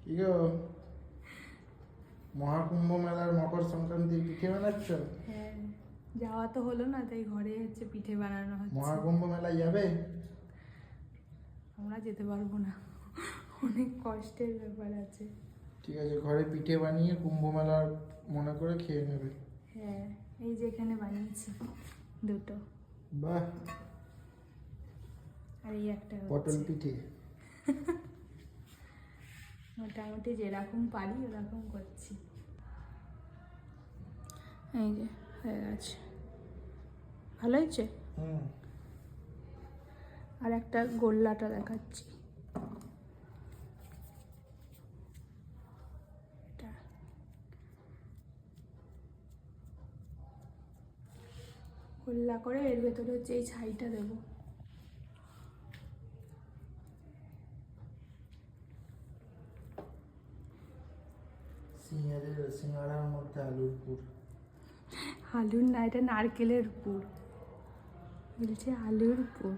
কি গো, মহাকুম্ভ মেলার মকর সংক্রান্তি পিঠে বানাচ্ছ? হ্যাঁ, যাওয়া তো হলো না, তাই ঘরে হচ্ছে পিঠে বানানো হচ্ছে। মহাকুম্ভ মেলায় যাবে? আমরা যেতে পারবো না, অনেক কষ্টের ব্যাপার আছে। ঠিক আছে, ঘরে পিঠে বানিয়ে কুম্ভ মেলার মনে করে খেয়ে নেবে। হ্যাঁ, এই যে এখানে বানিয়েছি দুটো, বাহ, আর এই একটা পটল হচ্ছে। পিঠে। মোটামুটি যেরকম পারি ওরকম করছি। এই যে হয়ে গেছে, ভালো হয়েছে। আর একটা গোল্লাটা দেখাচ্ছি। এটা গোল্লা করে এর ভেতরে হচ্ছে এই ছাইটা দেবো। সিঙ্গাড়ার মধ্যে আলুর পুর। আলুর না, এটা নারকেলের পুর, বলছে আলুর পুর।